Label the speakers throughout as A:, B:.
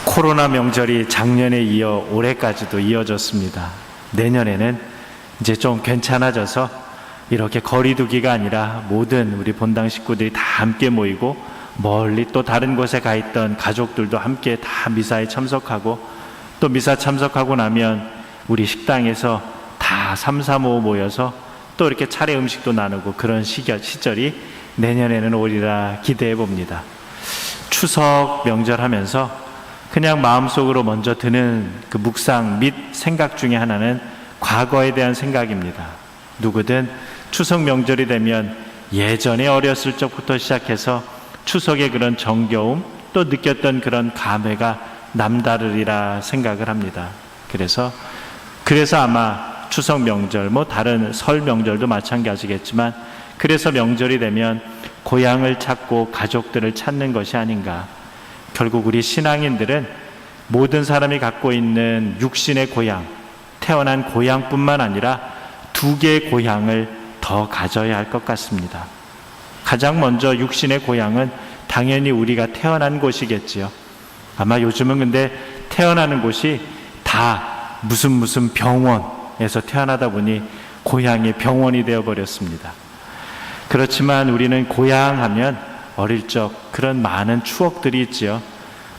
A: 코로나 명절이 작년에 이어 올해까지도 이어졌습니다. 내년에는 이제 좀 괜찮아져서 이렇게 거리 두기가 아니라 모든 우리 본당 식구들이 다 함께 모이고 멀리 또 다른 곳에 가 있던 가족들도 함께 다 미사에 참석하고 또 미사 참석하고 나면 우리 식당에서 다 삼삼오오 모여서 또 이렇게 차례 음식도 나누고 그런 시절이 내년에는 오리라 기대해 봅니다. 추석 명절 하면서 그냥 마음속으로 먼저 드는 그 묵상 및 생각 중에 하나는 과거에 대한 생각입니다. 누구든 추석 명절이 되면 예전에 어렸을 적부터 시작해서 추석의 그런 정겨움 또 느꼈던 그런 감회가 남다르리라 생각을 합니다. 그래서 아마 추석 명절, 다른 설 명절도 마찬가지겠지만 그래서 명절이 되면 고향을 찾고 가족들을 찾는 것이 아닌가. 결국 우리 신앙인들은 모든 사람이 갖고 있는 육신의 고향, 태어난 고향뿐만 아니라 두 개의 고향을 더 가져야 할 것 같습니다. 가장 먼저 육신의 고향은 당연히 우리가 태어난 곳이겠지요. 아마 요즘은 근데 태어나는 곳이 다 무슨 병원에서 태어나다 보니 고향이 병원이 되어버렸습니다. 그렇지만 우리는 고향하면 어릴 적 그런 많은 추억들이 있지요.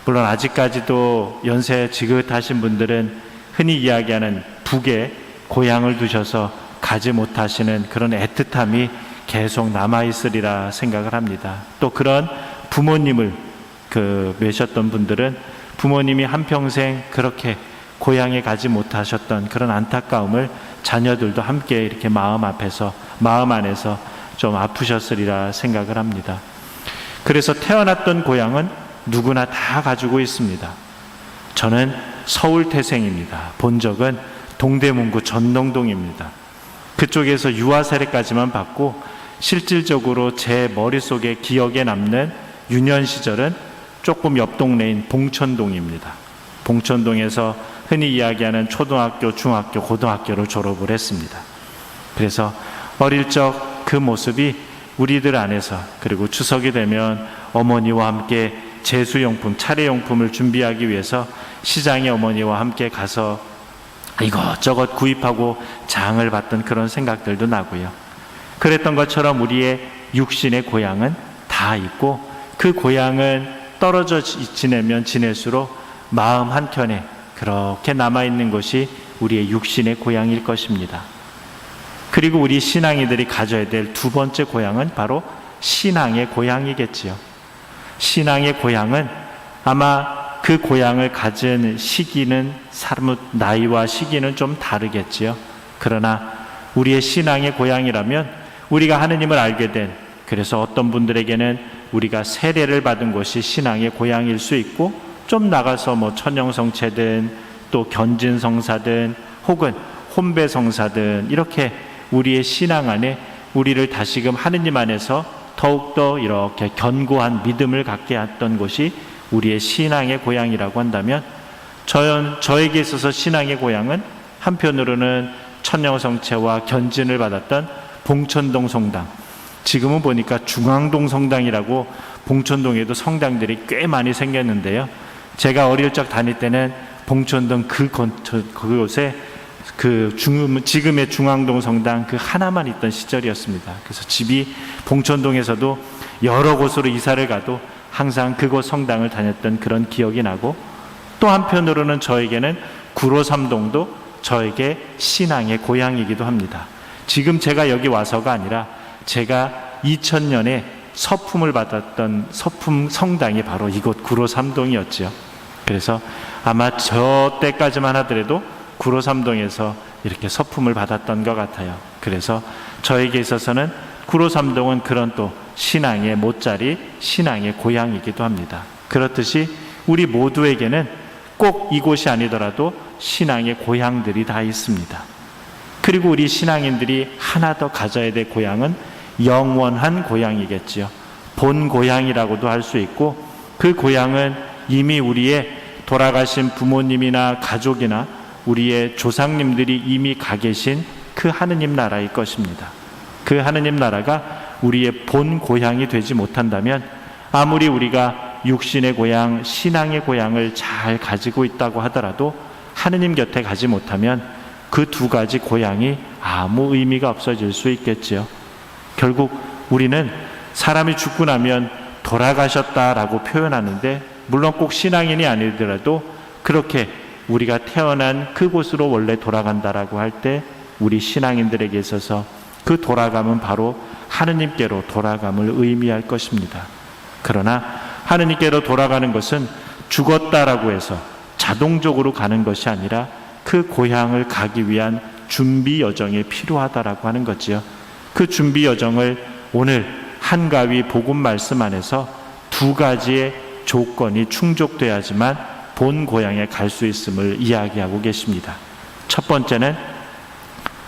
A: 물론 아직까지도 연세 지긋하신 분들은 흔히 이야기하는 북에 고향을 두셔서 가지 못하시는 그런 애틋함이 계속 남아있으리라 생각을 합니다. 또 그런 부모님을 맺으셨던 분들은 부모님이 한평생 그렇게 고향에 가지 못하셨던 그런 안타까움을 자녀들도 함께 이렇게 마음 안에서 좀 아프셨으리라 생각을 합니다. 그래서 태어났던 고향은 누구나 다 가지고 있습니다. 저는 서울 태생입니다. 본적은 동대문구 전농동입니다. 그쪽에서 유아 세례까지만 받고 실질적으로 제 머릿속에 기억에 남는 유년 시절은 조금 옆 동네인 봉천동입니다. 봉천동에서 흔히 이야기하는 초등학교, 중학교, 고등학교를 졸업을 했습니다. 그래서 어릴 적 그 모습이 우리들 안에서, 그리고 추석이 되면 어머니와 함께 제수용품, 차례용품을 준비하기 위해서 시장에 어머니와 함께 가서 이것저것 구입하고 장을 봤던 그런 생각들도 나고요. 그랬던 것처럼 우리의 육신의 고향은 다 있고 그 고향은 떨어져 지내면 지낼수록 마음 한켠에 그렇게 남아있는 것이 우리의 육신의 고향일 것입니다. 그리고 우리 신앙이들이 가져야 될 두 번째 고향은 바로 신앙의 고향이겠지요. 신앙의 고향은 아마 그 고향을 가진 시기는 사뭇 나이와 시기는 좀 다르겠지요. 그러나 우리의 신앙의 고향이라면 우리가 하느님을 알게 된, 그래서 어떤 분들에게는 우리가 세례를 받은 곳이 신앙의 고향일 수 있고, 좀 나가서 천영성체든 또 견진성사든 혹은 혼배성사든 이렇게 우리의 신앙 안에 우리를 다시금 하느님 안에서 더욱더 이렇게 견고한 믿음을 갖게 했던 곳이 우리의 신앙의 고향이라고 한다면, 저에게 있어서 신앙의 고향은 한편으로는 천영성체와 견진을 받았던 봉천동 성당, 지금은 보니까 중앙동 성당이라고 봉천동에도 성당들이 꽤 많이 생겼는데요. 제가 어릴 적 다닐 때는 봉천동 그곳에 지금의 중앙동 성당 그 하나만 있던 시절이었습니다. 그래서 집이 봉천동에서도 여러 곳으로 이사를 가도 항상 그곳 성당을 다녔던 그런 기억이 나고, 또 한편으로는 저에게는 구로삼동도 저에게 신앙의 고향이기도 합니다. 지금 제가 여기 와서가 아니라 제가 2000년에 서품을 받았던 서품 성당이 바로 이곳 구로삼동이었죠. 그래서 아마 저 때까지만 하더라도 구로삼동에서 이렇게 서품을 받았던 것 같아요. 그래서 저에게 있어서는 구로삼동은 그런 또 신앙의 못자리, 신앙의 고향이기도 합니다. 그렇듯이 우리 모두에게는 꼭 이곳이 아니더라도 신앙의 고향들이 다 있습니다. 그리고 우리 신앙인들이 하나 더 가져야 될 고향은 영원한 고향이겠지요. 본 고향이라고도 할 수 있고, 그 고향은 이미 우리의 돌아가신 부모님이나 가족이나 우리의 조상님들이 이미 가 계신 그 하느님 나라일 것입니다. 그 하느님 나라가 우리의 본 고향이 되지 못한다면 아무리 우리가 육신의 고향, 신앙의 고향을 잘 가지고 있다고 하더라도 하느님 곁에 가지 못하면 그 두 가지 고향이 아무 의미가 없어질 수 있겠지요. 결국 우리는 사람이 죽고 나면 돌아가셨다라고 표현하는데, 물론 꼭 신앙인이 아니더라도 그렇게 우리가 태어난 그곳으로 원래 돌아간다라고 할 때 우리 신앙인들에게 있어서 그 돌아감은 바로 하느님께로 돌아감을 의미할 것입니다. 그러나 하느님께로 돌아가는 것은 죽었다라고 해서 자동적으로 가는 것이 아니라 그 고향을 가기 위한 준비 여정이 필요하다라고 하는 거지요. 그 준비 여정을 오늘 한가위 복음 말씀 안에서 두 가지의 조건이 충족돼야지만 본 고향에 갈 수 있음을 이야기하고 계십니다. 첫 번째는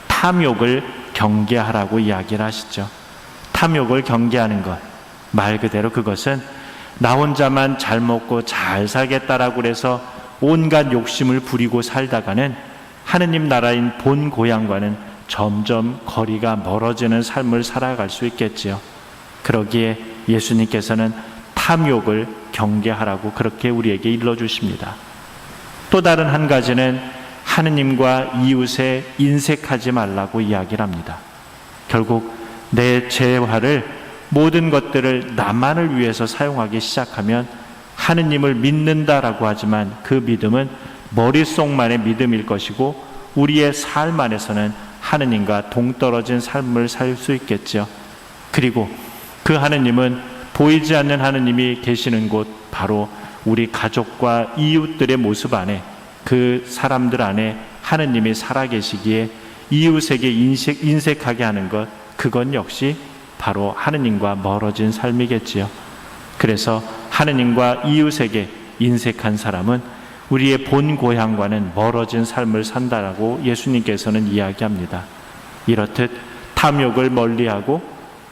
A: 탐욕을 경계하라고 이야기를 하시죠. 탐욕을 경계하는 것, 말 그대로 그것은 나 혼자만 잘 먹고 잘 살겠다라고 해서 온갖 욕심을 부리고 살다가는 하느님 나라인 본 고향과는 점점 거리가 멀어지는 삶을 살아갈 수 있겠지요. 그러기에 예수님께서는 탐욕을 경계하라고 그렇게 우리에게 일러주십니다. 또 다른 한 가지는 하느님과 이웃에 인색하지 말라고 이야기를 합니다. 결국 내 재화를, 모든 것들을 나만을 위해서 사용하기 시작하면 하느님을 믿는다라고 하지만 그 믿음은 머릿속만의 믿음일 것이고 우리의 삶 안에서는 하느님과 동떨어진 삶을 살 수 있겠죠. 그리고 그 하느님은 보이지 않는 하느님이 계시는 곳, 바로 우리 가족과 이웃들의 모습 안에, 그 사람들 안에 하느님이 살아계시기에 이웃에게 인색하게 하는 것, 그건 역시 바로 하느님과 멀어진 삶이겠지요. 그래서 하느님과 이웃에게 인색한 사람은 우리의 본 고향과는 멀어진 삶을 산다라고 예수님께서는 이야기합니다. 이렇듯 탐욕을 멀리하고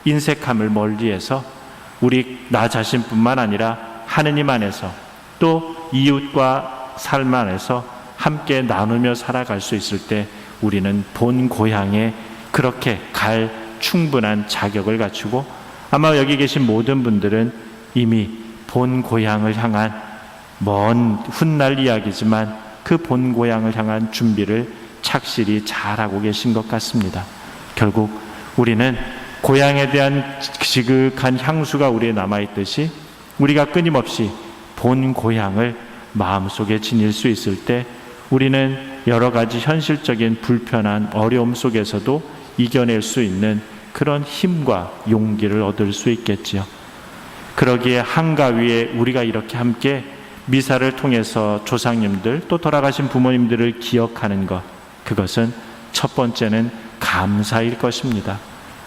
A: 인색함을 멀리해서 나 자신뿐만 아니라 하느님 안에서 또 이웃과 삶 안에서 함께 나누며 살아갈 수 있을 때 우리는 본 고향에 그렇게 갈 충분한 자격을 갖추고, 아마 여기 계신 모든 분들은 이미 본 고향을 향한 먼 훗날 이야기지만 그 본 고향을 향한 준비를 착실히 잘하고 계신 것 같습니다. 결국 우리는 고향에 대한 지극한 향수가 우리에 남아있듯이 우리가 끊임없이 본 고향을 마음속에 지닐 수 있을 때 우리는 여러 가지 현실적인 불편한 어려움 속에서도 이겨낼 수 있는 그런 힘과 용기를 얻을 수 있겠지요. 그러기에 한가위에 우리가 이렇게 함께 미사를 통해서 조상님들 또 돌아가신 부모님들을 기억하는 것, 그것은 첫 번째는 감사일 것입니다.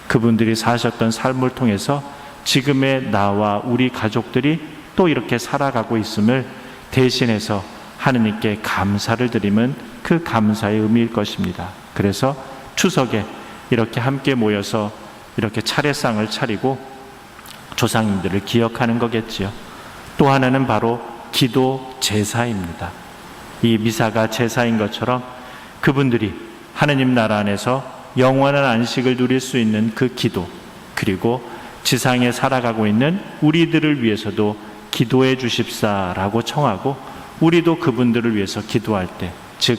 A: 그분들이 사셨던 삶을 통해서 지금의 나와 우리 가족들이 또 이렇게 살아가고 있음을 대신해서 하느님께 감사를 드리면 그 감사의 의미일 것입니다. 그래서 추석에 이렇게 함께 모여서 이렇게 차례상을 차리고 조상님들을 기억하는 거겠지요. 또 하나는 바로 기도 제사입니다. 이 미사가 제사인 것처럼 그분들이 하느님 나라 안에서 영원한 안식을 누릴 수 있는 그 기도, 그리고 지상에 살아가고 있는 우리들을 위해서도 기도해 주십사라고 청하고, 우리도 그분들을 위해서 기도할 때, 즉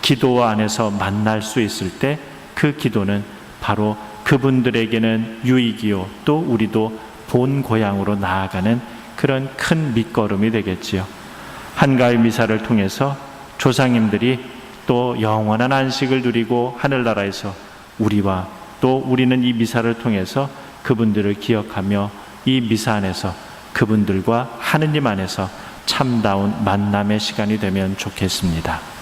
A: 기도 안에서 만날 수 있을 때 그 기도는 바로 그분들에게는 유익이요, 또 우리도 본 고향으로 나아가는 그런 큰 밑거름이 되겠지요. 한가위 미사를 통해서 조상님들이 또 영원한 안식을 누리고 하늘나라에서 우리와 또 우리는 이 미사를 통해서 그분들을 기억하며 이 미사 안에서 그분들과 하느님 안에서 참다운 만남의 시간이 되면 좋겠습니다.